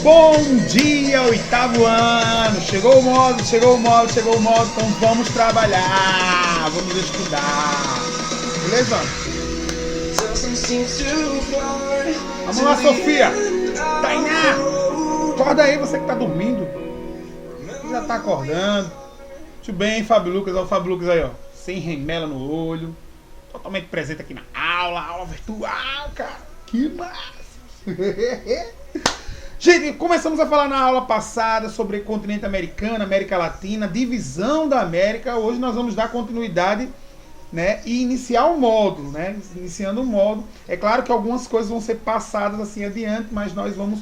Bom dia, oitavo ano! Chegou o modo, então vamos trabalhar, vamos estudar, beleza? Vamos lá, Sofia! Tainá! Acorda aí, você que tá dormindo. Já tá acordando. Muito bem, Fábio Lucas, olha o Fábio Lucas aí, ó. Sem remela no olho. Totalmente presente aqui na aula virtual, cara. Que massa! Gente, começamos a falar na aula passada sobre continente americano, América Latina, divisão da América. Hoje nós vamos dar continuidade, né, e iniciar o módulo, né? Iniciando o módulo. É claro que algumas coisas vão ser passadas assim adiante, mas nós vamos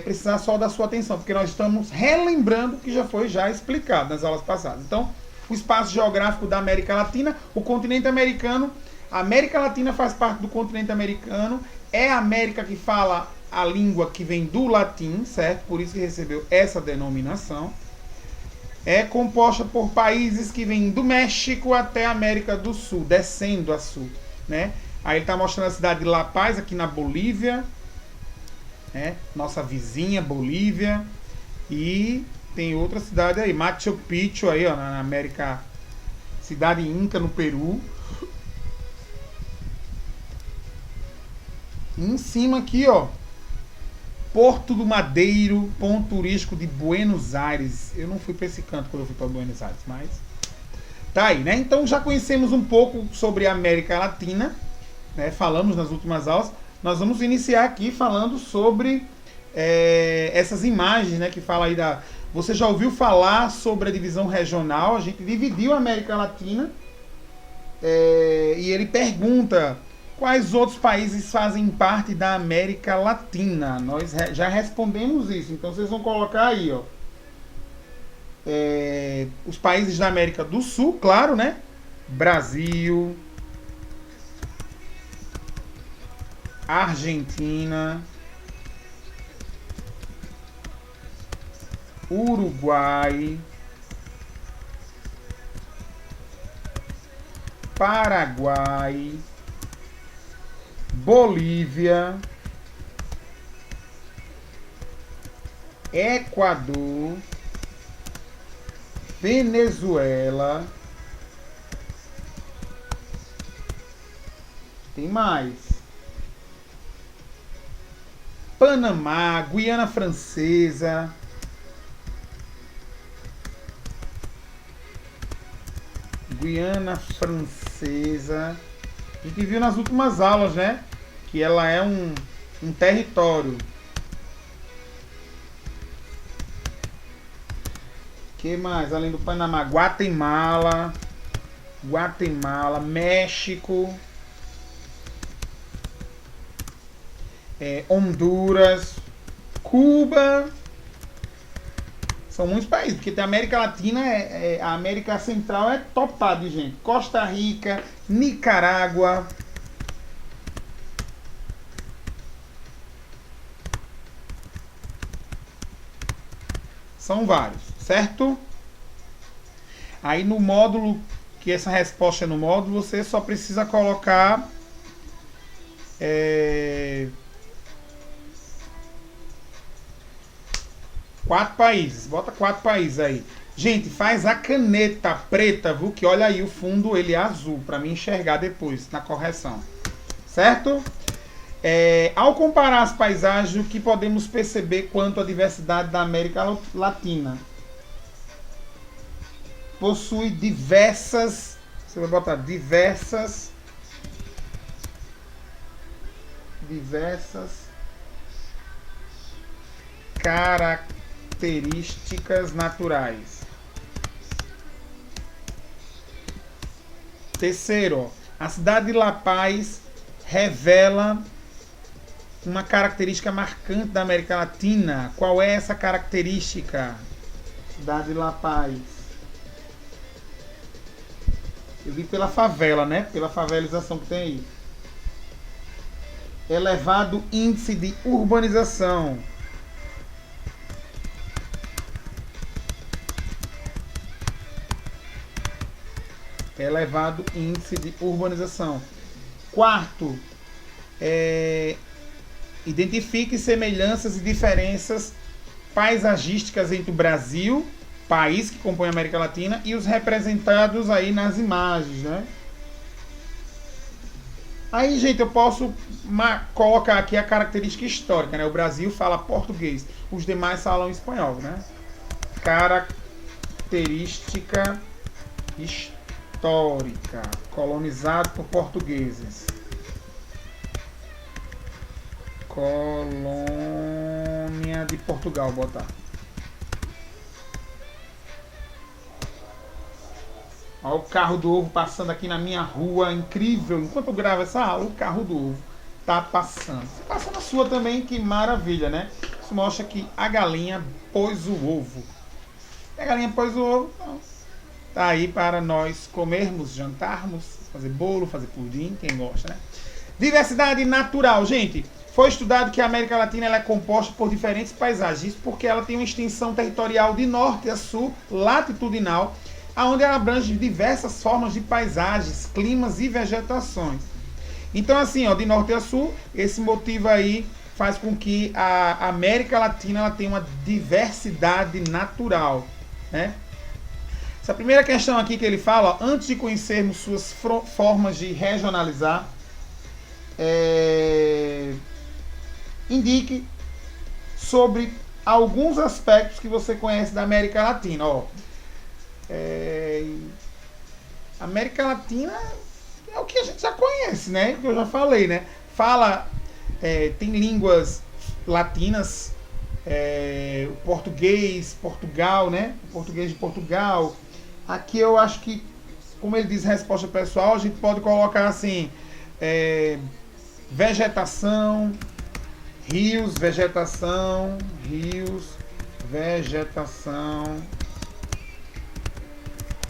precisar só da sua atenção, porque nós estamos relembrando o que já foi explicado nas aulas passadas. Então, o espaço geográfico da América Latina, o continente americano, a América Latina faz parte do continente americano, é a América que fala a língua que vem do latim, certo? Por isso que recebeu essa denominação. É composta por países que vêm do México até a América do Sul, descendo a sul, né? Aí ele está mostrando a cidade de La Paz, aqui na Bolívia, né? Nossa vizinha, Bolívia. E tem outra cidade aí, Machu Picchu, aí, ó, na América, cidade Inca, no Peru. E em cima aqui, ó, Porto do Madeiro, ponto turístico de Buenos Aires. Eu não fui para esse canto quando eu fui para Buenos Aires, mas tá aí, né? Então já conhecemos um pouco sobre a América Latina, né? Falamos nas últimas aulas. Nós vamos iniciar aqui falando sobre essas imagens, né? Que fala aí da... Você já ouviu falar sobre a divisão regional? A gente dividiu a América Latina e ele pergunta... Quais outros países fazem parte da América Latina? Nós já respondemos isso. Então vocês vão colocar aí, ó, os países da América do Sul, claro, né? Brasil, Argentina, Uruguai, Paraguai, Bolívia, Equador, Venezuela, tem mais, Panamá, Guiana Francesa, a gente viu nas últimas aulas, né? Que ela é um território. Que mais? Além do Panamá, Guatemala, México, Honduras, Cuba. São muitos países, porque tem a América Latina, a América Central é topada de gente. Costa Rica, Nicarágua. São vários, certo? Aí no módulo, que essa resposta é no módulo, você só precisa colocar... 4 países, bota 4 países aí. Gente, faz a caneta preta, viu? Que olha aí, o fundo ele é azul, para mim enxergar depois, na correção. Certo? Ao comparar as paisagens, o que podemos perceber quanto à diversidade da América Latina? Possui diversas... Você vai botar diversas características naturais. Terceiro, ó, a cidade de La Paz revela uma característica marcante da América Latina. Qual é essa característica? Cidade de La Paz. Eu vi pela favela, né? Pela favelização que tem aí. Elevado índice de urbanização. Elevado índice de urbanização. Quarto, Identifique semelhanças e diferenças paisagísticas entre o Brasil, país que compõe a América Latina, e os representados aí nas imagens, né? Aí, gente, eu posso colocar aqui a característica histórica, né? O Brasil fala português, os demais falam espanhol, né? Característica histórica, colonizado por portugueses. Colônia de Portugal, botar. Olha o carro do ovo passando aqui na minha rua, incrível. Enquanto eu gravo essa aula, o carro do ovo tá passando. Você passa na sua também, que maravilha, né? Isso mostra que a galinha pôs o ovo. E a galinha pôs o ovo, então, tá aí para nós comermos, jantarmos, fazer bolo, fazer pudim, quem gosta, né? Diversidade natural, gente. Foi estudado que a América Latina ela é composta por diferentes paisagens, isso porque ela tem uma extensão territorial de norte a sul, latitudinal, onde ela abrange diversas formas de paisagens, climas e vegetações. Então, assim, ó, de norte a sul, esse motivo aí faz com que a América Latina ela tenha uma diversidade natural, né? Essa primeira questão aqui que ele fala, ó, antes de conhecermos suas formas de regionalizar, indique sobre alguns aspectos que você conhece da América Latina. Ó, América Latina é o que a gente já conhece, né? Que eu já falei, né? Tem línguas latinas, o português, Portugal, né? O português de Portugal. Aqui eu acho que, como ele diz resposta pessoal, a gente pode colocar assim, vegetação, rios, vegetação,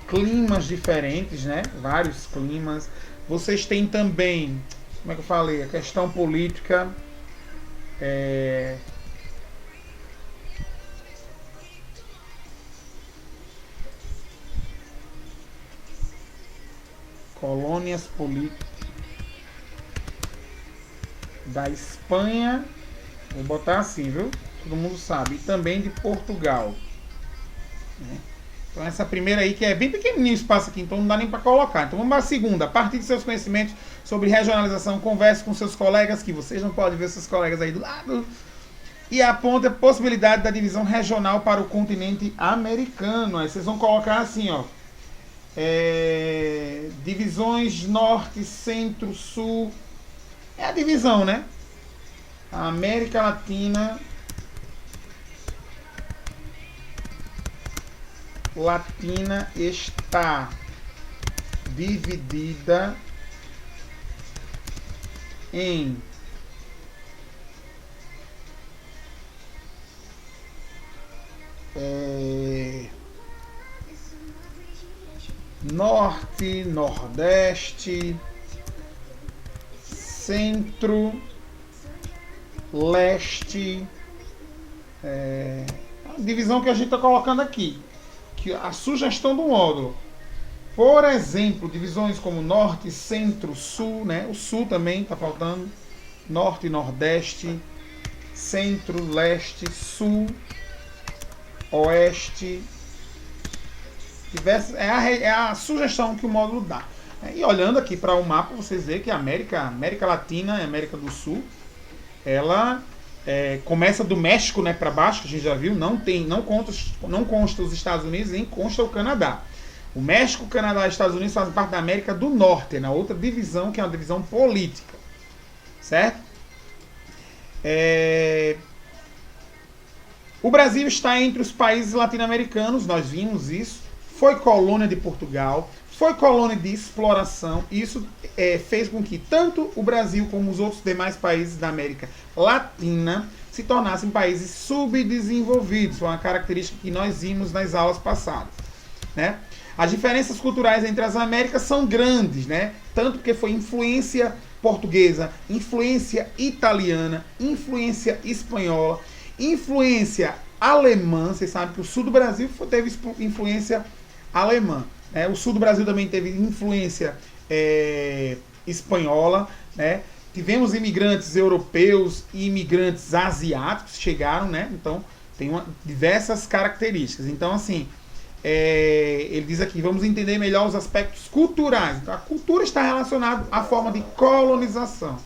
climas diferentes, né? Vários climas. Vocês têm também, como é que eu falei, a questão política, colônias políticas da Espanha, vou botar assim, viu? Todo mundo sabe. E também de Portugal, né? Então essa primeira aí, que é bem pequenininho o espaço aqui, então não dá nem para colocar. Então vamos para a segunda. A partir de seus conhecimentos sobre regionalização, converse com seus colegas, que vocês não podem ver seus colegas aí do lado, e aponte a possibilidade da divisão regional para o continente americano. Aí vocês vão colocar assim, ó, divisões norte, centro, sul. É a divisão, né? A América Latina está dividida em norte, nordeste, centro, leste, a divisão que a gente está colocando aqui, que a sugestão do módulo. Por exemplo, divisões como norte, centro, sul, né? O sul também está faltando. Norte, nordeste, centro, leste, sul, oeste. É a sugestão que o módulo dá. E olhando aqui para o mapa, vocês veem que a América Latina e a América do Sul, ela começa do México, né, para baixo, que a gente já viu, não consta os Estados Unidos, nem consta o Canadá. O México, o Canadá e os Estados Unidos fazem parte da América do Norte, na outra divisão, que é uma divisão política. Certo? O Brasil está entre os países latino-americanos, nós vimos isso. Foi colônia de Portugal, foi colônia de exploração. Isso fez com que tanto o Brasil como os outros demais países da América Latina se tornassem países subdesenvolvidos. Foi uma característica que nós vimos nas aulas passadas, né? As diferenças culturais entre as Américas são grandes, né? Tanto porque foi influência portuguesa, influência italiana, influência espanhola, influência alemã. Vocês sabem que o sul do Brasil teve influência alemã, né? O sul do Brasil também teve influência espanhola, né? tivemos imigrantes europeus e imigrantes asiáticos que chegaram, né? Então, tem diversas características. Então, assim, ele diz aqui, vamos entender melhor os aspectos culturais. Então, a cultura está relacionada à forma de colonização.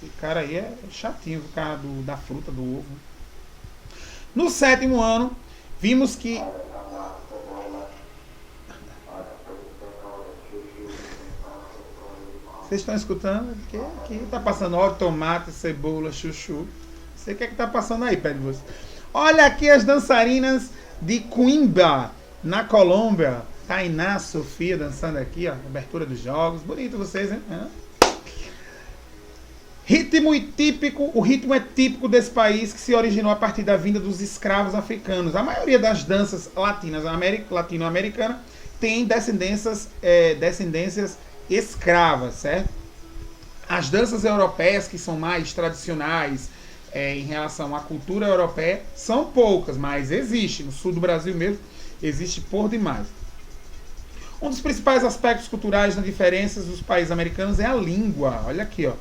Esse cara aí é chatinho, o cara da fruta, do ovo. No 7º ano, vimos que... Vocês estão escutando? Aqui está passando óleo, tomate, cebola, chuchu. Não sei o que é que está passando aí perto de você. Olha aqui as dançarinas de Coimbra, na Colômbia. Tainá, Sofia dançando aqui, ó. Abertura dos jogos. Bonito vocês, hein? O ritmo é típico desse país, que se originou a partir da vinda dos escravos africanos. A maioria das danças latino-americanas tem descendências escravas, certo? As danças europeias, que são mais tradicionais em relação à cultura europeia, são poucas, mas existe. No sul do Brasil mesmo, existe por demais. Um dos principais aspectos culturais nas diferenças dos países americanos é a língua. Olha aqui, ó.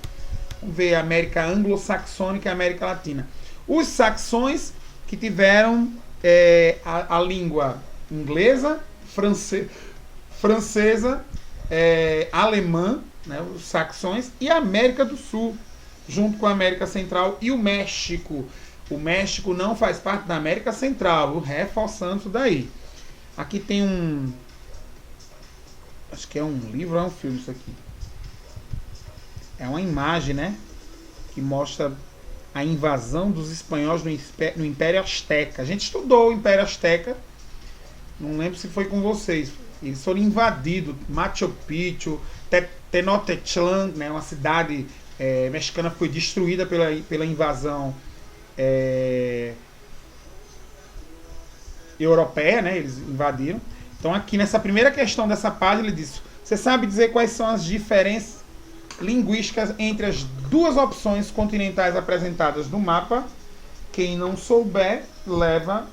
Vamos ver a América anglo-saxônica e a América Latina. Os saxões que tiveram a língua inglesa, francesa, alemã, né, os saxões, e a América do Sul, junto com a América Central e o México. O México não faz parte da América Central, reforçando isso daí. Aqui tem acho que é um livro ou é um filme isso aqui. É uma imagem, né? Que mostra a invasão dos espanhóis no Império Azteca. A gente estudou o Império Azteca. Não lembro se foi com vocês. Eles foram invadidos. Machu Picchu, Tenochtitlan, né? Uma cidade mexicana, foi destruída pela invasão europeia, né? Eles invadiram. Então aqui nessa primeira questão dessa página ele diz: você sabe dizer quais são as diferenças linguísticas entre as duas opções continentais apresentadas no mapa? Quem não souber, leva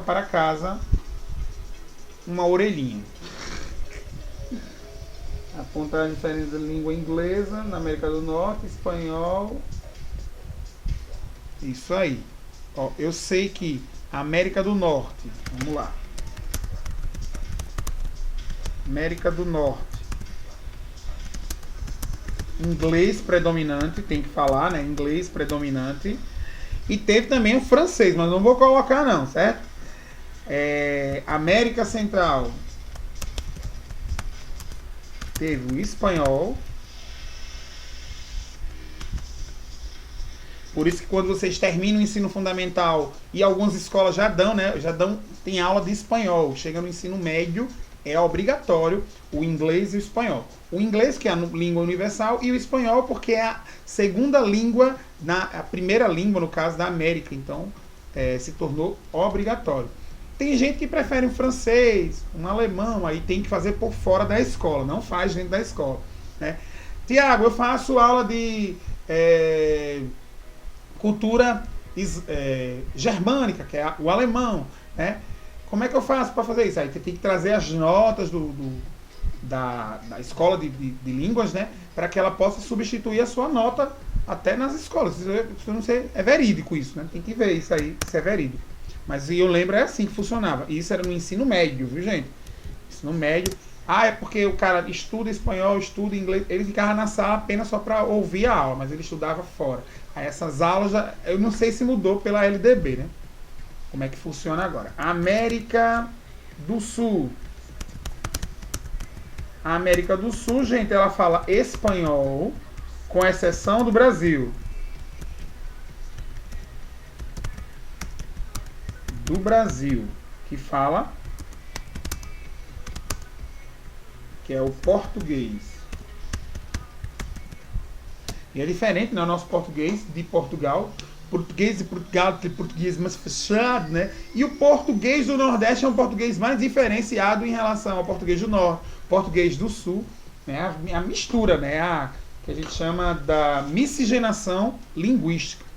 para casa uma orelhinha. Apontar a diferença da língua inglesa na América do Norte, espanhol. Isso aí. Ó, eu sei que a América do Norte, vamos lá. América do Norte. Inglês predominante, tem que falar, né? Inglês predominante. E teve também o francês, mas não vou colocar não, certo? América Central. Teve o espanhol. Por isso que quando vocês terminam o ensino fundamental, e algumas escolas já dão, né? Tem aula de espanhol. Chega no ensino médio, é obrigatório o inglês e o espanhol. O inglês, que é a língua universal, e o espanhol, porque é a segunda língua, a primeira língua, no caso, da América. Então, se tornou obrigatório. Tem gente que prefere um francês, um alemão, aí tem que fazer por fora da escola, não faz dentro da escola, né? Tiago, eu faço aula de cultura germânica, que é o alemão, né? Como é que eu faço para fazer isso? Aí você tem que trazer as notas da escola de línguas, né? Para que ela possa substituir a sua nota até nas escolas. Isso não sei, é verídico isso, né? Tem que ver isso aí, se é verídico. Mas eu lembro, é assim que funcionava. E isso era no ensino médio, viu, gente? Ensino médio. É porque o cara estuda espanhol, estuda inglês. Ele ficava na sala apenas só para ouvir a aula, mas ele estudava fora. Aí essas aulas, eu não sei se mudou pela LDB, né? Como é que funciona agora? América do Sul. A América do Sul, gente, ela fala espanhol, com exceção do Brasil. Do Brasil, que fala, que é o português. E é diferente, né? O nosso português de Portugal. Português de Portugal tem português mais fechado, né? E o português do Nordeste é um português mais diferenciado em relação ao português do Norte, português do Sul, né? A mistura, né? Que a gente chama da miscigenação linguística.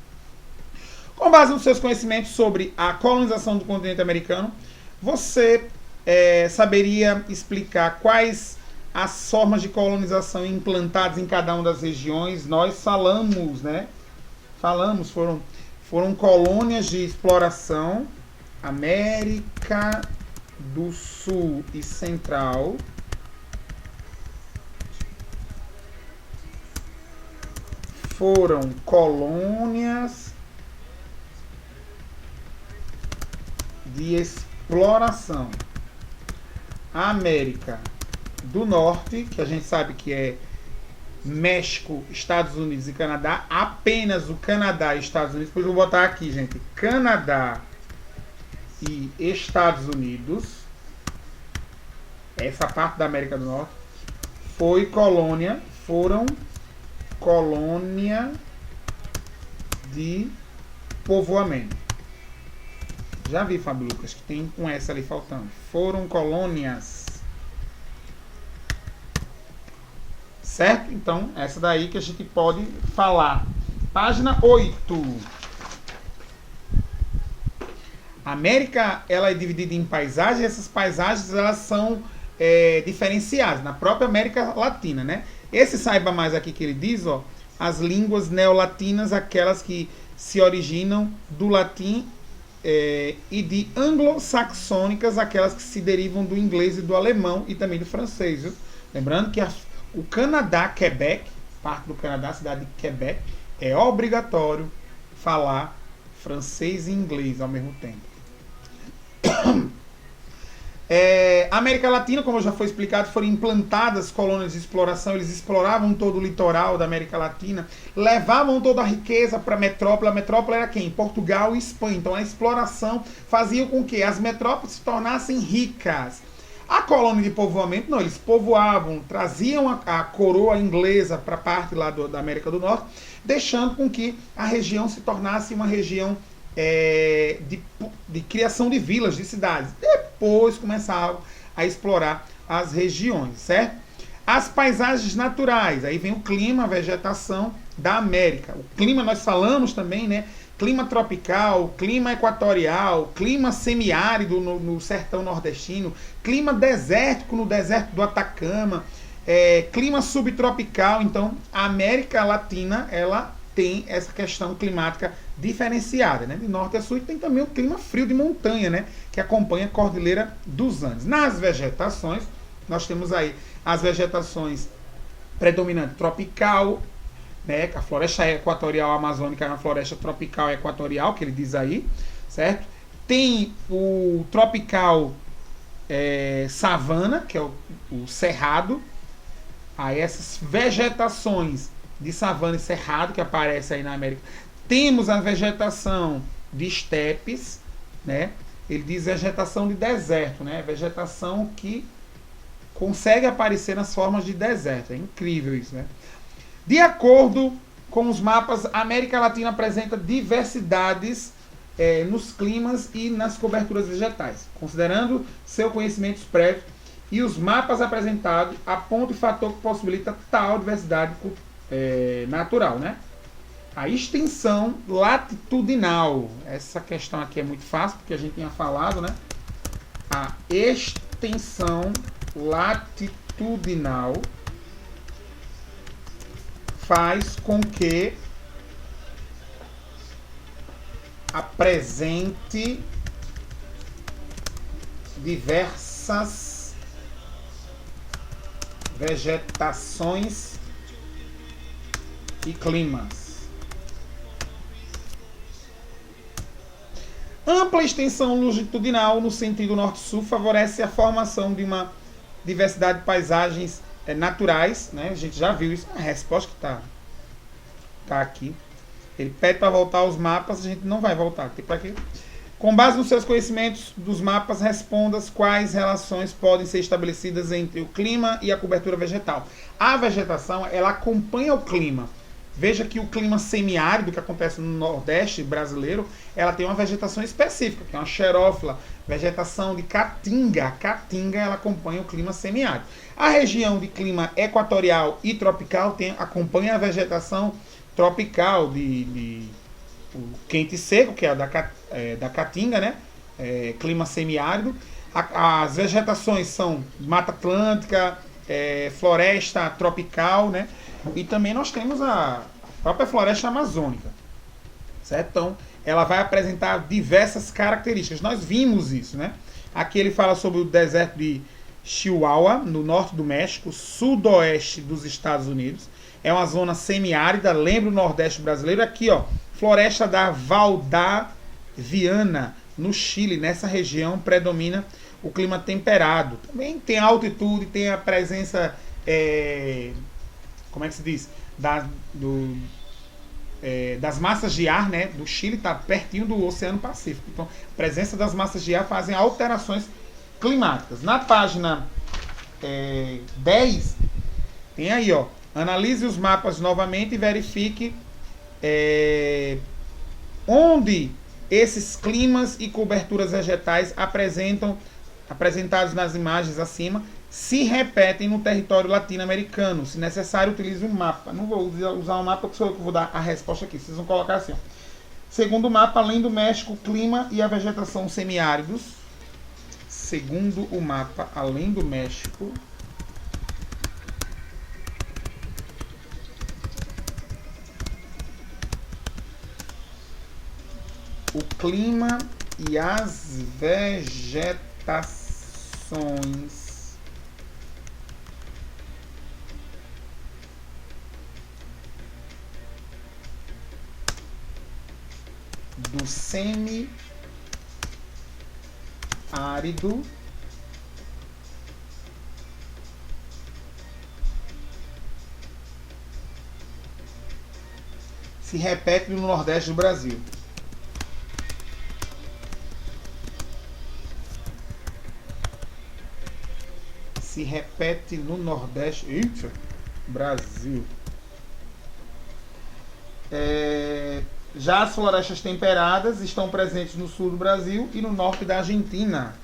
Com base nos seus conhecimentos sobre a colonização do continente americano, você saberia explicar quais as formas de colonização implantadas em cada uma das regiões, nós falamos, né? Foram colônias de exploração, América do Sul e Central, foram colônias de exploração. América do Norte, que a gente sabe que é México, Estados Unidos e Canadá, apenas o Canadá e Estados Unidos, depois eu vou botar aqui, gente, Canadá e Estados Unidos, essa parte da América do Norte, foram colônia de povoamento. Já vi, Fábio Lucas, que tem com essa ali faltando. Foram colônias. Certo? Então, essa daí que a gente pode falar. Página 8. A América, ela é dividida em paisagens. Essas paisagens, elas são diferenciadas na própria América Latina, né? Esse saiba mais aqui que ele diz, ó, as línguas neolatinas, aquelas que se originam do latim e de anglo-saxônicas, aquelas que se derivam do inglês e do alemão e também do francês, viu? Lembrando que o Canadá, Quebec, parte do Canadá, a cidade de Quebec, é obrigatório falar francês e inglês ao mesmo tempo. América Latina, como já foi explicado, foram implantadas colônias de exploração. Eles exploravam todo o litoral da América Latina, levavam toda a riqueza para a metrópole. A metrópole era quem? Portugal e Espanha. Então a exploração fazia com que as metrópoles se tornassem ricas. A colônia de povoamento, não, eles povoavam, traziam a coroa inglesa para a parte lá da América do Norte, deixando com que a região se tornasse uma região de criação de vilas, de cidades. Depois começavam a explorar as regiões, certo? As paisagens naturais, aí vem o clima, a vegetação da América. O clima nós falamos também, né? Clima tropical, clima equatorial, clima semiárido no sertão nordestino, clima desértico no deserto do Atacama, clima subtropical. Então, a América Latina, ela tem essa questão climática diferenciada, né? De norte a sul, e tem também o clima frio de montanha, né? Que acompanha a Cordilheira dos Andes. Nas vegetações, nós temos aí as vegetações predominantes tropical, né? A floresta equatorial amazônica é uma floresta tropical equatorial, que ele diz aí, certo? Tem o tropical savana, que é o cerrado. Aí essas vegetações de savana e cerrado que aparece aí na América. Temos a vegetação de estepes, né? Ele diz vegetação de deserto, né? Vegetação que consegue aparecer nas formas de deserto. É incrível isso, né? De acordo com os mapas, a América Latina apresenta diversidades nos climas e nas coberturas vegetais. Considerando seus conhecimentos prévios e os mapas apresentados, aponta o fator que possibilita tal diversidade natural, né? A extensão latitudinal. Essa questão aqui é muito fácil, porque a gente tinha falado, né? A extensão latitudinal faz com que apresente diversas vegetações e climas. Ampla extensão longitudinal no sentido norte-sul favorece a formação de uma diversidade de paisagens naturais, né? A gente já viu isso. A resposta que tá aqui. Ele pede para voltar aos mapas, a gente não vai voltar. Tem para quê? Com base nos seus conhecimentos dos mapas, responda quais relações podem ser estabelecidas entre o clima e a cobertura vegetal. A vegetação, ela acompanha o clima. Veja que o clima semiárido que acontece no Nordeste brasileiro, ela tem uma vegetação específica, que é uma xerófila, vegetação de caatinga. A caatinga, ela acompanha o clima semiárido. A região de clima equatorial e tropical acompanha a vegetação tropical de quente e seco, que é da caatinga, né? Clima semiárido. As vegetações são Mata Atlântica, floresta tropical, né? E também nós temos a própria floresta amazônica, certo? Então, ela vai apresentar diversas características. Nós vimos isso, né? Aqui ele fala sobre o deserto de Chihuahua, no norte do México, sudoeste dos Estados Unidos. É uma zona semiárida, lembra o Nordeste brasileiro. Aqui, ó, floresta da Valdaviana, no Chile. Nessa região predomina o clima temperado. Também tem altitude, tem a presença, como é que se diz? Das massas de ar, né? Do Chile está pertinho do Oceano Pacífico. Então, a presença das massas de ar fazem alterações climáticas. Na página 10, tem aí, ó, analise os mapas novamente e verifique onde esses climas e coberturas vegetais apresentados nas imagens acima se repetem no território latino-americano. Se necessário, utilize um mapa. Não vou usar um mapa, porque sou eu que vou dar a resposta aqui. Vocês vão colocar assim, ó. Segundo o mapa, além do México, o clima e a vegetação semiáridos. Segundo o mapa, além do México, o clima e as vegetações do semi-árido se repete no Nordeste do Brasil. Se repete no Nordeste. Eita, Brasil. Já as florestas temperadas estão presentes no sul do Brasil e no norte da Argentina.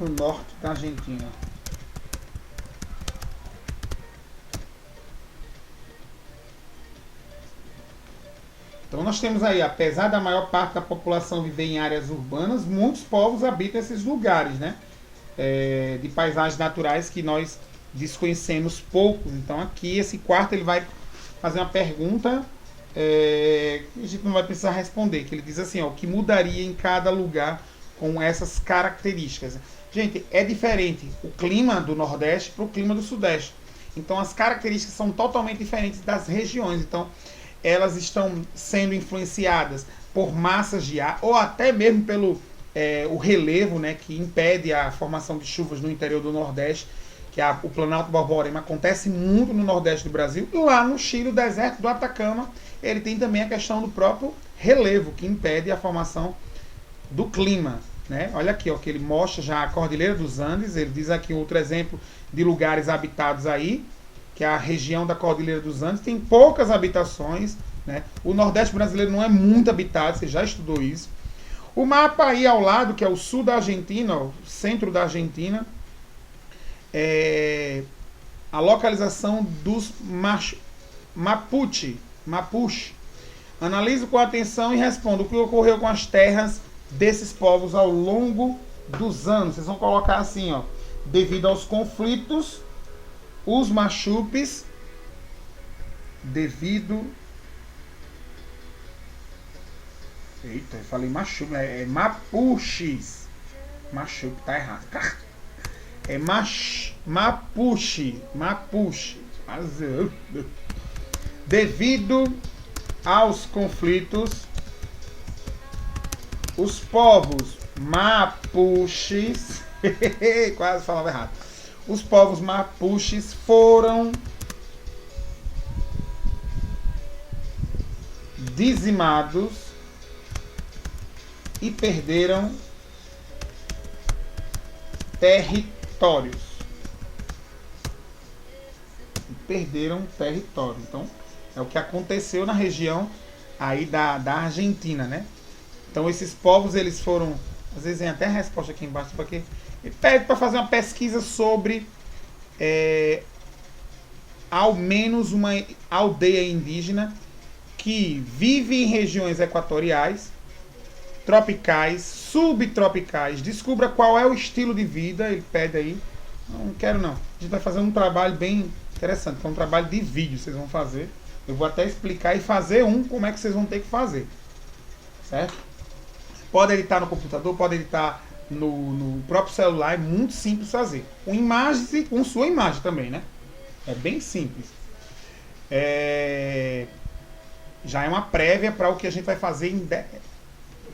No norte da Argentina. Então nós temos aí, apesar da maior parte da população viver em áreas urbanas, muitos povos habitam esses lugares, né? De paisagens naturais que nós desconhecemos poucos. Então aqui esse quarto ele vai fazer uma pergunta que a gente não vai precisar responder, que ele diz assim, ó, o que mudaria em cada lugar com essas características. Gente, é diferente o clima do Nordeste para o clima do Sudeste. Então as características são totalmente diferentes das regiões. Então elas estão sendo influenciadas por massas de ar ou até mesmo pelo o relevo, né, que impede a formação de chuvas no interior do Nordeste, que o Planalto Borborema acontece muito no Nordeste do Brasil. Lá no Chile, o deserto do Atacama, ele tem também a questão do próprio relevo, que impede a formação do clima. Né? Olha aqui, ó, que ele mostra já a Cordilheira dos Andes. Ele diz aqui outro exemplo de lugares habitados aí, que a região da Cordilheira dos Andes tem poucas habitações, né? O Nordeste brasileiro não é muito habitado, você já estudou isso. O mapa aí ao lado, que é o sul da Argentina, o centro da Argentina, a localização dos Mapuche. Analise com atenção e responda o que ocorreu com as terras desses povos ao longo dos anos. Vocês vão colocar assim, ó, devido aos conflitos, os Machupes, Eita, eu falei Machupe, é Mapuches. Machupe, tá errado. É Mapuche. Devido aos conflitos, os povos Mapuches, quase falava errado. Os povos Mapuches foram dizimados e perderam territórios. Então, é o que aconteceu na região aí da Argentina, né? Então, esses povos, eles foram... Às vezes, tem até a resposta aqui embaixo, porque ele pede para fazer uma pesquisa sobre ao menos uma aldeia indígena que vive em regiões equatoriais, tropicais, subtropicais. Descubra qual é o estilo de vida. Ele pede aí. Não quero não. A gente vai fazer um trabalho bem interessante. É um trabalho de vídeo vocês vão fazer. Eu vou até explicar e fazer como é que vocês vão ter que fazer. Certo? Pode editar no computador, pode editar no próprio celular. É muito simples fazer. Com imagens e com sua imagem também, né? É bem simples. Já é uma prévia para o que a gente vai fazer em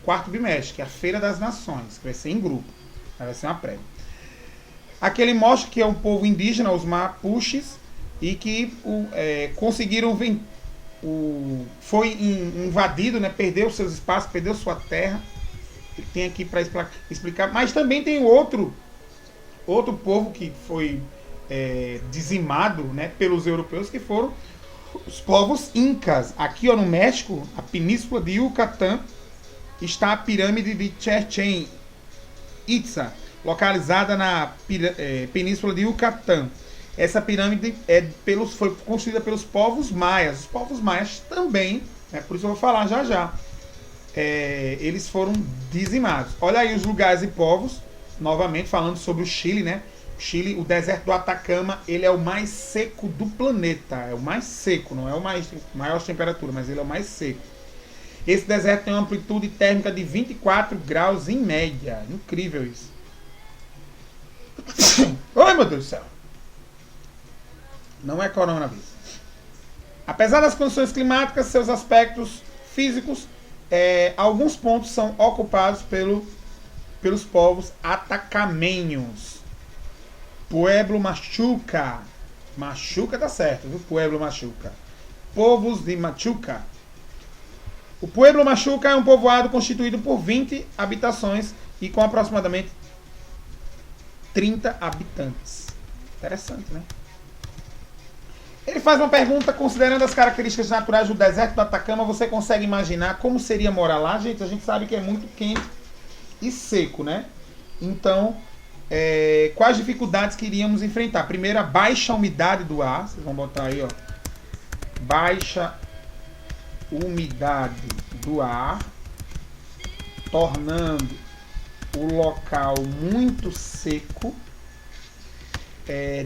quarto bimestre, que é a Feira das Nações, que vai ser em grupo. Vai ser uma prévia. Aqui ele mostra que é um povo indígena, os Mapuches, e que conseguiram foi invadido, né, perdeu seus espaços, perdeu sua terra. Tem aqui para explicar. Mas também tem outro povo que foi dizimado, né, pelos europeus, que foram os povos incas. Aqui, ó, no México, a península de Yucatán, está a pirâmide de Chichén Itzá, localizada na península de Yucatán. Essa pirâmide foi construída pelos povos maias. Os povos maias também, por isso eu vou falar já já, eles foram dizimados. Olha aí os lugares e povos, novamente falando sobre o Chile, né? Chile, o deserto do Atacama, ele é o mais seco do planeta. É o mais seco, não é o maior temperatura, mas ele é o mais seco. Esse deserto tem uma amplitude térmica de 24 graus em média. Incrível isso. Oi, meu Deus do céu. Não é coronavírus. Apesar das condições climáticas, seus aspectos físicos, alguns pontos são ocupados pelos povos atacamenhos. Pueblo Machuca. Machuca tá certo, viu? Pueblo Machuca. Povos de Machuca. O Pueblo Machuca é um povoado constituído por 20 habitações e com aproximadamente 30 habitantes. Interessante, né? Ele faz uma pergunta, considerando as características naturais do deserto do Atacama, você consegue imaginar como seria morar lá? Gente, a gente sabe que é muito quente e seco, né? Então, quais dificuldades que iríamos enfrentar? Primeiro, a baixa umidade do ar. Vocês vão botar aí, ó. Baixa umidade do ar, tornando o local muito seco.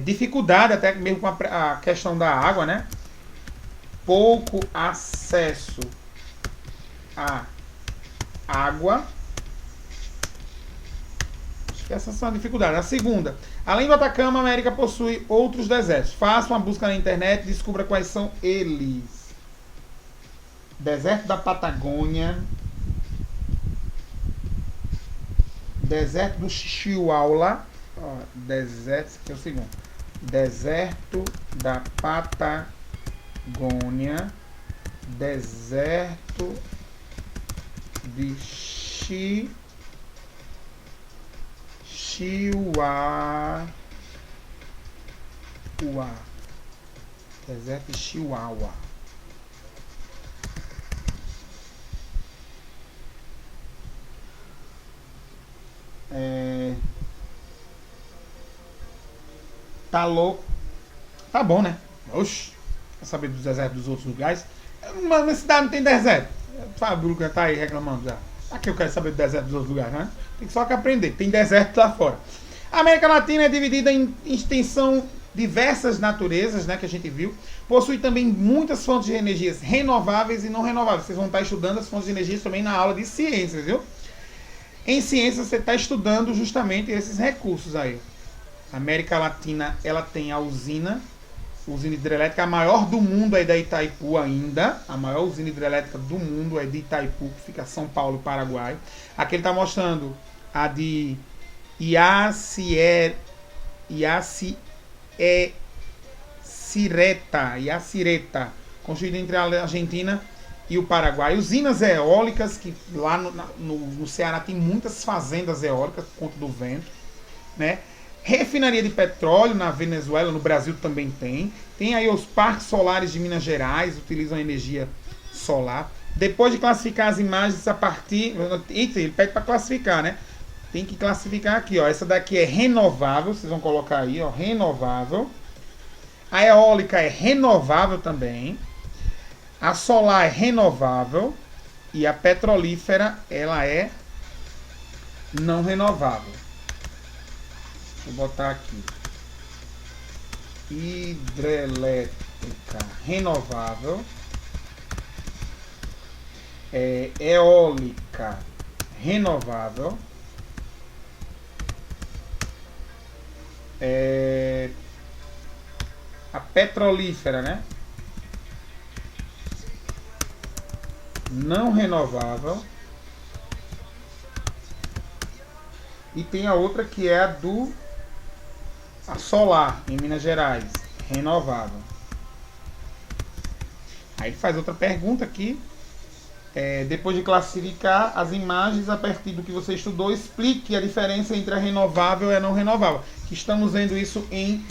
Dificuldade até mesmo com a questão da água, né? Pouco acesso à água. Acho que essas são as dificuldades. A segunda, além do Atacama, a América possui outros desertos. Faça uma busca na internet e descubra quais são eles. Deserto da Patagônia, deserto do Chihuahua, deserto, esse aqui é o segundo, deserto da Patagônia, deserto de Chihuahua, deserto de Chihuahua. Tá louco. Tá bom, né? Oxi. Quer saber dos desertos dos outros lugares? Mas na cidade não tem deserto. O Fábio tá aí reclamando já. Aqui eu quero saber do deserto dos outros lugares, né? Tem só que aprender. Tem deserto lá fora. A América Latina é dividida em extensão diversas naturezas, né? Que a gente viu. Possui também muitas fontes de energias renováveis e não renováveis. Vocês vão estar estudando as fontes de energias também na aula de ciências, viu? Em ciências você está estudando justamente esses recursos aí. A América Latina, ela tem a usina hidrelétrica, a maior do mundo é da Itaipu ainda. A maior usina hidrelétrica do mundo é de Itaipu, que fica São Paulo, Paraguai. Aqui ele está mostrando a de Iacireta, construída entre a Argentina e o Paraguai. Usinas eólicas, que lá no Ceará tem muitas fazendas eólicas por conta do vento, né? Refinaria de petróleo na Venezuela, no Brasil também tem. Tem aí os parques solares de Minas Gerais, utilizam energia solar. Depois de classificar as imagens a partir... Eita, ele pede para classificar, né? Tem que classificar aqui, ó. Essa daqui é renovável, vocês vão colocar aí, ó, renovável. A eólica é renovável também. A solar é renovável. E a petrolífera, ela é não renovável. Vou botar aqui. Hidrelétrica renovável. Eólica renovável. A petrolífera, né? Não renovável. E tem a outra que é a solar, em Minas Gerais, renovável. Aí faz outra pergunta aqui. Depois de classificar as imagens a partir do que você estudou, explique a diferença entre a renovável e a não renovável. Que estamos vendo isso em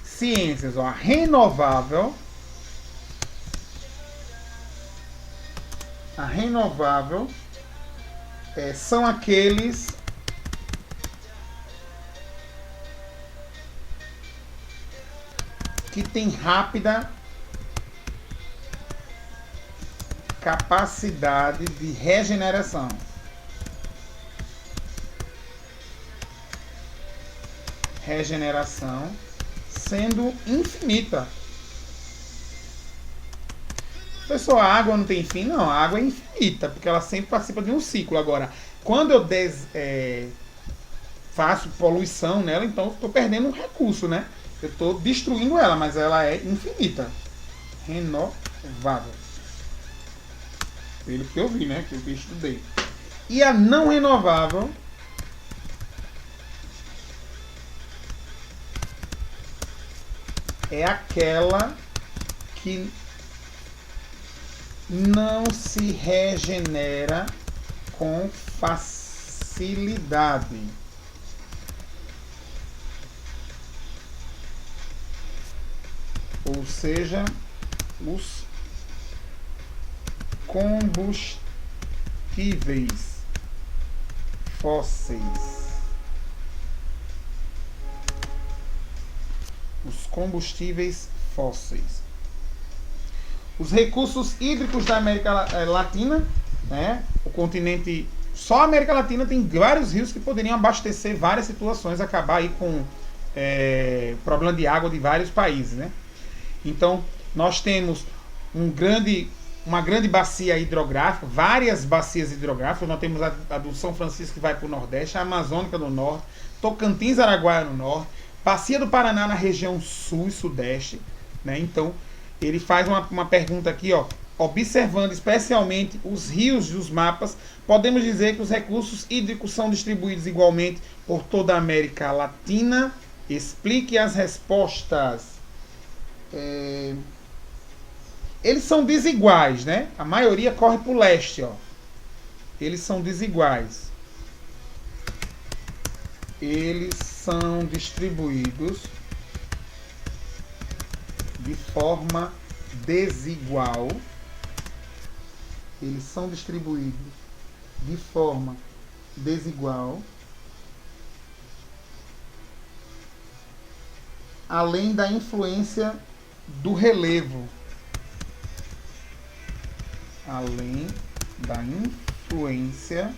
ciências. Ó. A renovável são aqueles que têm rápida capacidade de regeneração. Regeneração sendo infinita. Pessoal, a água não tem fim? Não, a água é infinita, porque ela sempre participa de um ciclo. Agora, quando eu faço poluição nela, então eu estou perdendo um recurso, né? Eu estou destruindo ela, mas ela é infinita. Renovável. Pelo que eu vi, né? Que eu estudei. E a não renovável é aquela que não se regenera com facilidade. Ou seja, os combustíveis fósseis. Os combustíveis fósseis. Os recursos hídricos da América Latina, né? O continente, só a América Latina tem vários rios que poderiam abastecer várias situações, acabar aí com problema de água de vários países, né? Então, nós temos uma grande bacia hidrográfica, várias bacias hidrográficas. Nós temos a do São Francisco que vai para o Nordeste, a Amazônica do Norte, Tocantins, Araguaia no Norte, Bacia do Paraná na região Sul e Sudeste, né? Então, ele faz uma pergunta aqui, ó. Observando especialmente os rios e os mapas, podemos dizer que os recursos hídricos são distribuídos igualmente por toda a América Latina. Explique as respostas. Eles são desiguais, né? A maioria corre para o leste, ó. Eles são desiguais. Eles são distribuídos de forma desigual. Eles são distribuídos de forma desigual. Além da influência do relevo. Além da influência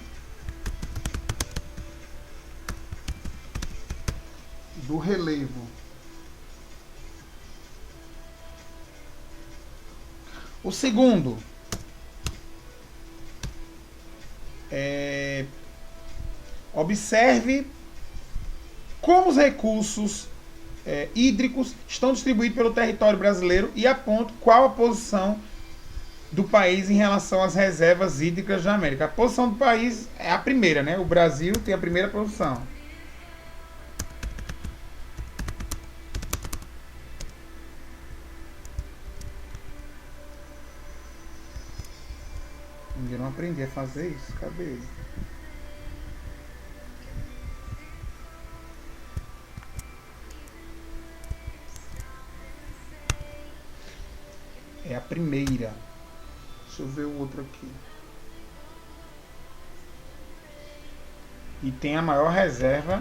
do relevo. O segundo observe como os recursos hídricos estão distribuídos pelo território brasileiro e aponte qual a posição do país em relação às reservas hídricas da América. A posição do país é a primeira, né? O Brasil tem a primeira posição. Eu não aprendi a fazer isso. Cadê ele? É a primeira. Deixa eu ver o outro aqui. E tem a maior reserva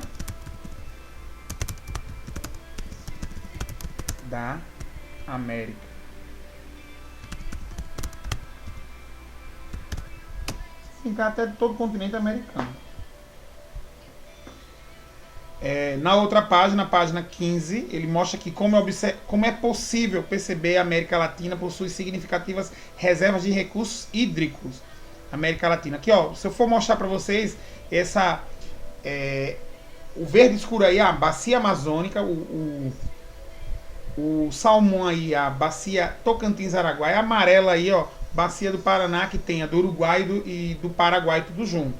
da América. Ficar até todo o continente americano. Na outra página, página 15, ele mostra que como é possível perceber a América Latina possui significativas reservas de recursos hídricos. América Latina. Aqui, ó, se eu for mostrar para vocês o verde escuro aí, a bacia amazônica, o salmão aí, a bacia Tocantins-Araguaia, amarela aí, ó, bacia do Paraná, que tem a do Uruguai e do Paraguai, tudo junto.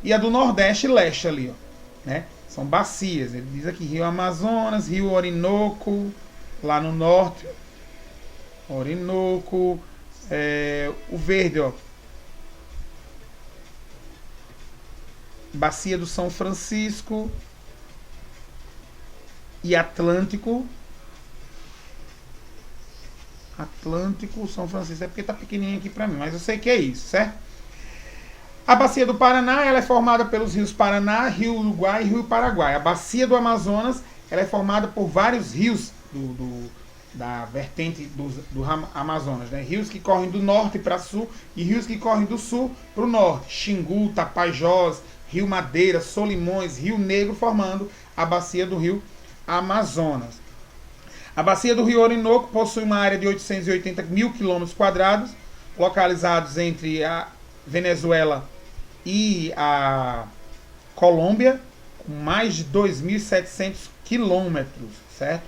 E a do Nordeste e Leste ali, ó, né? São bacias. Ele diz aqui Rio Amazonas, Rio Orinoco, lá no norte, Orinoco, o verde, ó, bacia do São Francisco e Atlântico. São Francisco, é porque tá pequenininho aqui para mim, mas eu sei que é isso, certo? A bacia do Paraná, ela é formada pelos rios Paraná, Rio Uruguai e Rio Paraguai. A bacia do Amazonas, ela é formada por vários rios da vertente do Amazonas, né? Rios que correm do norte para sul e rios que correm do sul para o norte. Xingu, Tapajós, Rio Madeira, Solimões, Rio Negro, formando a bacia do Rio Amazonas. A bacia do Rio Orinoco possui uma área de 880 mil quilômetros quadrados, localizados entre a Venezuela e a Colômbia, com mais de 2.700 quilômetros, certo?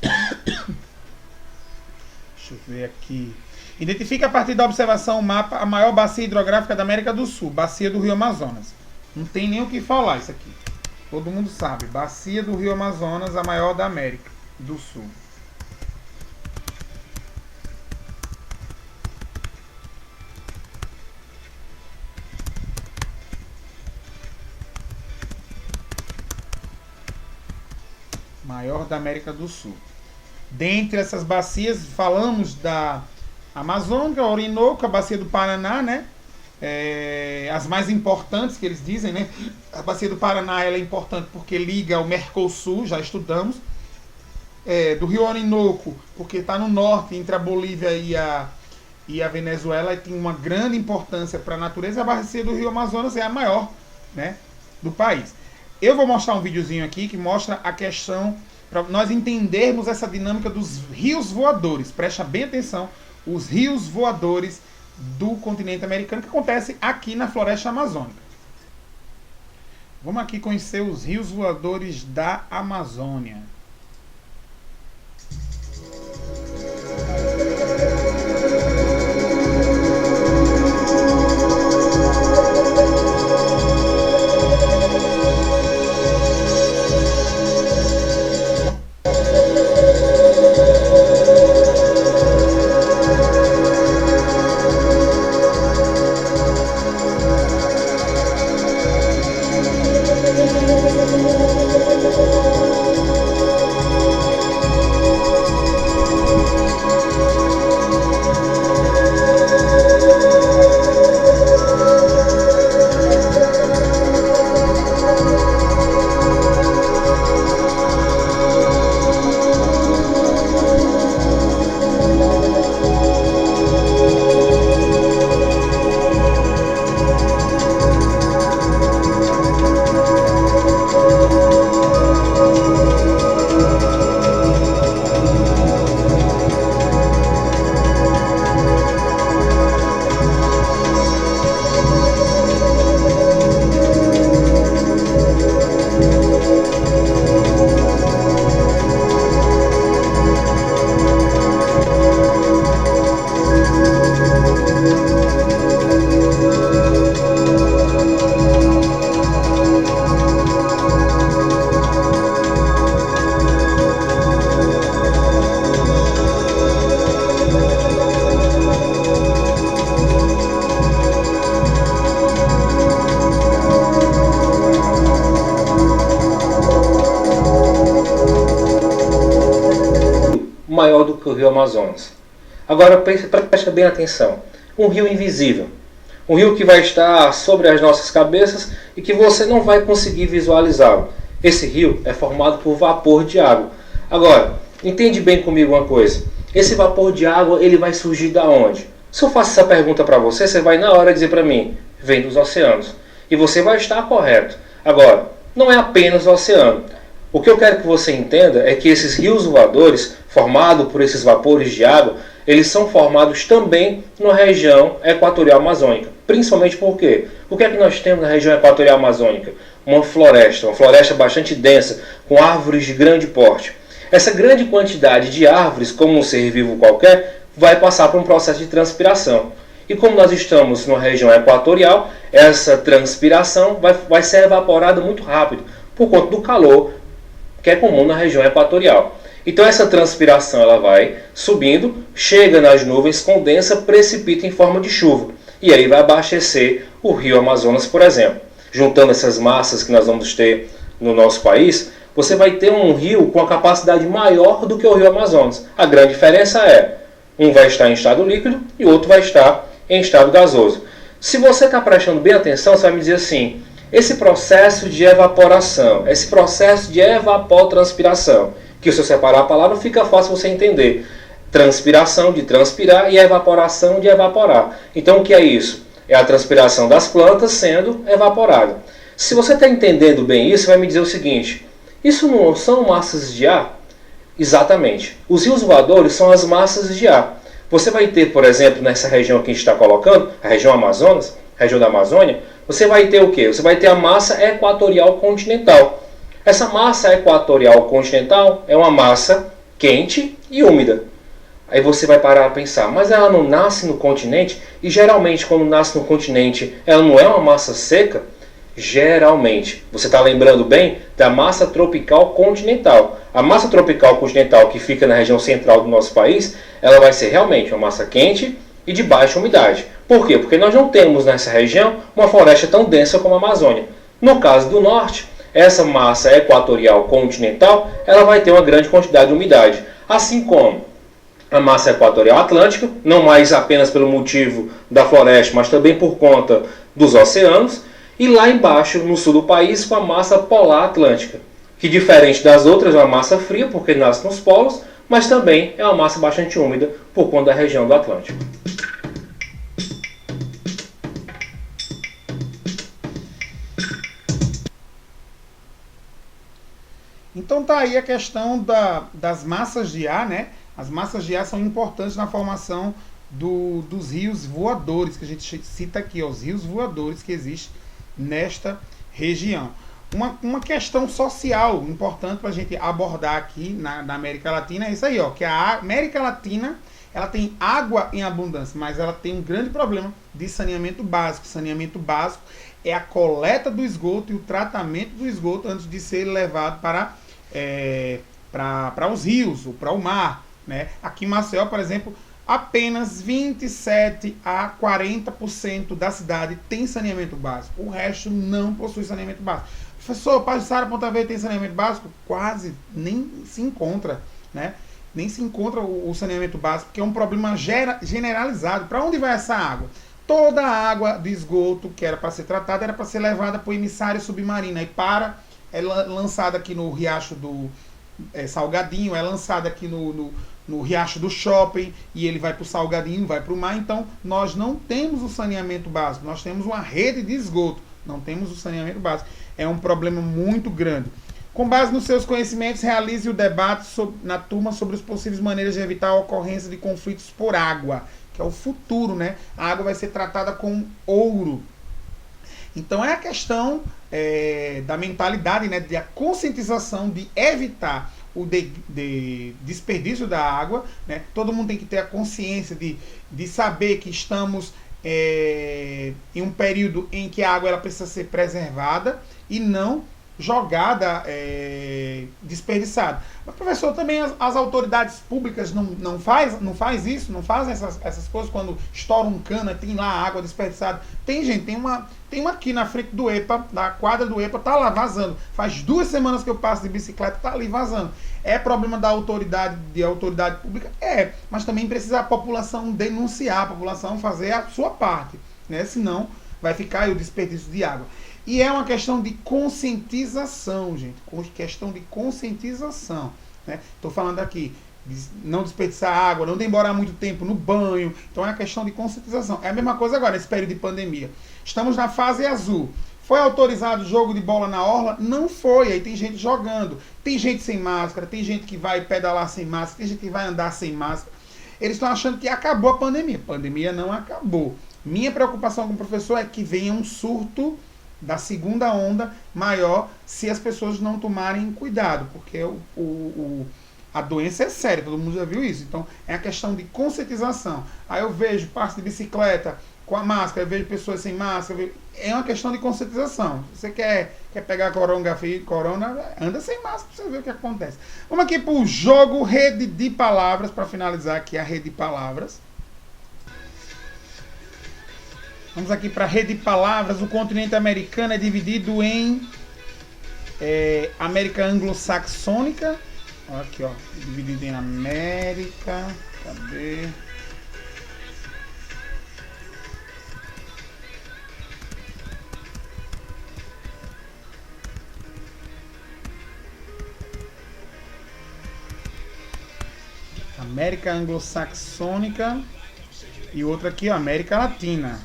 Deixa eu ver aqui. Identifica a partir da observação o mapa a maior bacia hidrográfica da América do Sul, bacia do Rio Amazonas. Não tem nem o que falar isso aqui. Todo mundo sabe. Bacia do Rio Amazonas, a maior da América do Sul. Maior da América do Sul. Dentre essas bacias, falamos da Amazônica, Orinoco, a bacia do Paraná, né? As mais importantes que eles dizem, né? A bacia do Paraná ela é importante porque liga ao Mercosul, já estudamos. Do Rio Orinoco, porque está no norte, entre a Bolívia e a Venezuela, e tem uma grande importância para a natureza. A bacia do Rio Amazonas é a maior, né, do país. Eu vou mostrar um videozinho aqui que mostra a questão, para nós entendermos essa dinâmica dos rios voadores. Presta bem atenção, os rios voadores do continente americano, que acontece aqui na floresta amazônica. Vamos aqui conhecer os rios voadores da Amazônia. Maior do que o rio Amazonas. Agora preste bem atenção. Um rio invisível. Um rio que vai estar sobre as nossas cabeças e que você não vai conseguir visualizá-lo. Esse rio é formado por vapor de água. Agora, Entende bem comigo uma coisa. Esse vapor de água, ele vai surgir da onde? Se eu faço essa pergunta para você, você vai na hora dizer para mim, vem dos oceanos. E você vai estar correto. Agora, não é apenas o oceano. O que eu quero que você entenda é que esses rios voadores, formados por esses vapores de água, eles são formados também na região equatorial amazônica. Principalmente por quê? O que é que nós temos na região equatorial amazônica? Uma floresta bastante densa, com árvores de grande porte. Essa grande quantidade de árvores, como um ser vivo qualquer, vai passar por um processo de transpiração. E como nós estamos numa região equatorial, essa transpiração vai ser evaporada muito rápido, por conta do calor que é comum na região equatorial. Então essa transpiração ela vai subindo, chega nas nuvens, condensa, precipita em forma de chuva. E aí vai abastecer o rio Amazonas, por exemplo. Juntando essas massas que nós vamos ter no nosso país, você vai ter um rio com a capacidade maior do que o rio Amazonas. A grande diferença é, um vai estar em estado líquido e o outro vai estar em estado gasoso. Se você está prestando bem atenção, você vai me dizer assim, esse processo de evaporação, esse processo de evapotranspiração, que se eu separar a palavra fica fácil você entender. Transpiração de transpirar e evaporação de evaporar. Então o que é isso? É a transpiração das plantas sendo evaporada. Se você está entendendo bem isso, vai me dizer o seguinte, isso não são massas de ar? Exatamente. Os rios voadores são as massas de ar. Você vai ter, por exemplo, nessa região que a gente está colocando, a região Amazonas, a região da Amazônia, você vai ter o quê? Você vai ter a massa equatorial continental. Essa massa equatorial continental é uma massa quente e úmida. Aí você vai parar a pensar, mas ela não nasce no continente? E geralmente quando nasce no continente, ela não é uma massa seca? Geralmente. Você está lembrando bem da massa tropical continental. A massa tropical continental que fica na região central do nosso país, ela vai ser realmente uma massa quente e de baixa umidade. Por quê? Porque nós não temos nessa região uma floresta tão densa como a Amazônia. No caso do norte, essa massa equatorial continental, ela vai ter uma grande quantidade de umidade. Assim como a massa equatorial atlântica, não mais apenas pelo motivo da floresta, mas também por conta dos oceanos. E lá embaixo, no sul do país, com a massa polar atlântica, que diferente das outras é uma massa fria, porque nasce nos polos, mas também é uma massa bastante úmida por conta da região do Atlântico. Então tá aí a questão das massas de ar, né? As massas de ar são importantes na formação dos rios voadores, que a gente cita aqui, ó, os rios voadores que existem nesta região. Uma questão social importante para a gente abordar aqui na América Latina é isso aí, ó, que a América Latina ela tem água em abundância, mas ela tem um grande problema de saneamento básico. Saneamento básico é a coleta do esgoto e o tratamento do esgoto antes de ser levado para os rios ou para o mar, né? Aqui em Maceió, por exemplo, apenas 27 a 40% da cidade tem saneamento básico. O resto não possui saneamento básico. Professor, Pajuçara, Ponta Verde tem saneamento básico? Quase nem se encontra, né? Nem se encontra o saneamento básico, porque é um problema generalizado. Para onde vai essa água? Toda a água do esgoto que era para ser tratada era para ser levada para o emissário submarino. Aí é lançada aqui no Riacho do Salgadinho, é lançada aqui no Riacho do Shopping, e ele vai para o Salgadinho, vai para o mar. Então, nós não temos o saneamento básico, nós temos uma rede de esgoto, não temos o saneamento básico. É um problema muito grande. Com base nos seus conhecimentos, realize o debate na turma sobre as possíveis maneiras de evitar a ocorrência de conflitos por água, que é o futuro, né? A água vai ser tratada como ouro. Então, é a questão da mentalidade, né? Da conscientização de evitar o desperdício da água, né? Todo mundo tem que ter a consciência de saber que estamos em um período em que a água ela precisa ser preservada e não jogada, desperdiçada. Mas, professor, também as autoridades públicas não faz isso, não fazem essas coisas quando estoura um cano, tem lá água desperdiçada. Tem, gente, tem uma aqui na frente do EPA, da quadra do EPA, tá lá vazando. Faz 2 semanas que eu passo de bicicleta, tá ali vazando. É problema da autoridade pública? É, mas também precisa a população denunciar, a população fazer a sua parte, né? Senão vai ficar aí o desperdício de água. E é uma questão de conscientização, gente. Questão de conscientização. né? Estou falando aqui de não desperdiçar água, não demorar muito tempo no banho. Então é uma questão de conscientização. É a mesma coisa agora, nesse período de pandemia. Estamos na fase azul. Foi autorizado o jogo de bola na orla? Não foi. Aí tem gente jogando. Tem gente sem máscara, tem gente que vai pedalar sem máscara, tem gente que vai andar sem máscara. Eles estão achando que acabou a pandemia. A pandemia não acabou. Minha preocupação como professor é que venha um surto da segunda onda maior se as pessoas não tomarem cuidado, porque a doença é séria, todo mundo já viu isso. Então é a questão de conscientização. Aí eu vejo parte de bicicleta com a máscara, eu vejo pessoas sem máscara. É uma questão de conscientização. Você quer pegar corona, anda sem máscara para você ver o que acontece. Vamos aqui para o jogo Rede de Palavras, para finalizar aqui a Rede de Palavras. Vamos aqui para a Rede de Palavras. O continente americano é dividido em América Anglo-Saxônica. Aqui, ó, dividido em América. Cadê? América Anglo-Saxônica e outra aqui, ó, América Latina.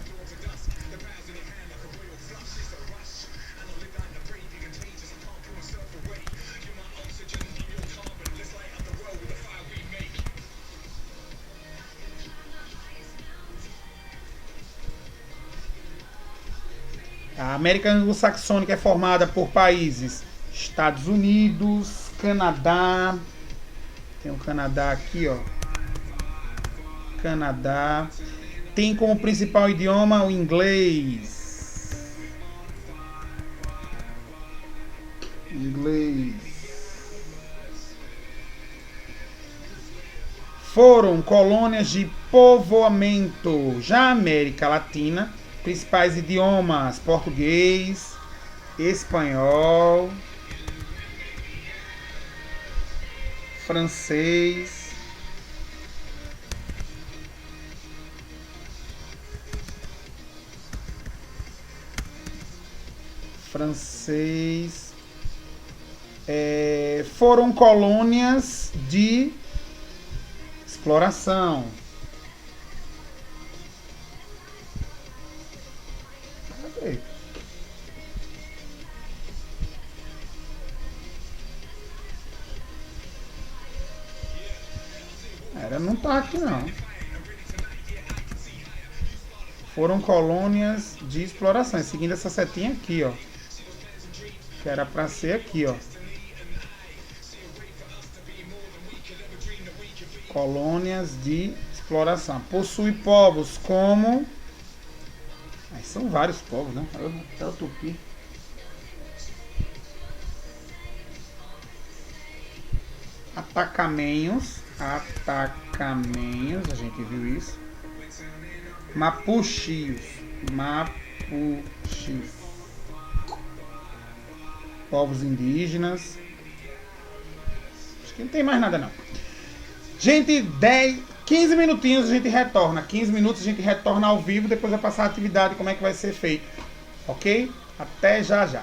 A América Anglo-Saxônica é formada por países Estados Unidos, Canadá. Tem o Canadá aqui, ó. Canadá. Tem como principal idioma o inglês. Foram colônias de povoamento. Já a América Latina, principais idiomas: português, espanhol, francês, foram colônias de exploração. Não tá aqui não. Foram colônias de exploração. Seguindo essa setinha aqui, ó. Que era pra ser aqui, ó. Colônias de exploração. Possui povos como... Aí são vários povos, né? Até o tupi. Atacamenhos, a gente viu isso. Mapuches. Povos indígenas. Acho que não tem mais nada não. Gente, 15 minutinhos a gente retorna. 15 minutos a gente retorna ao vivo, depois vai passar a atividade, como é que vai ser feito. Ok? Até já já.